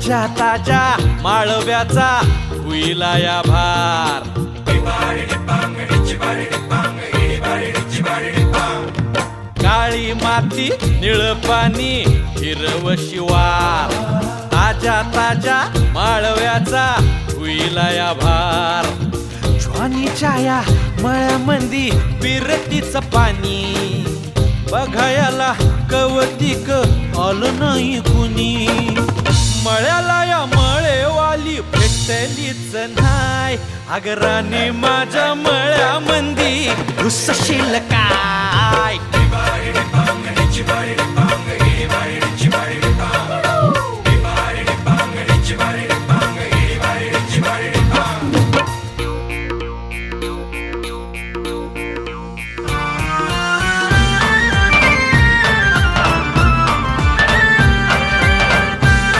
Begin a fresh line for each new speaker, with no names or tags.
ताज्या ताज्या माळव्याचा हुईला या भार. काळी माती निळ पाणी हिरव शिवार. ताज्या ताज्या माळव्याचा हुईला या भार. ज्वानीच्या या मळ्यामंदी बिरतीच पाणी. बघायला कवतिक आलं नाही कुणी. मळ्याला या मळेवाली भेटलीच नाय. अगराने माझ्या मळ्यामंदी घुसशील काय.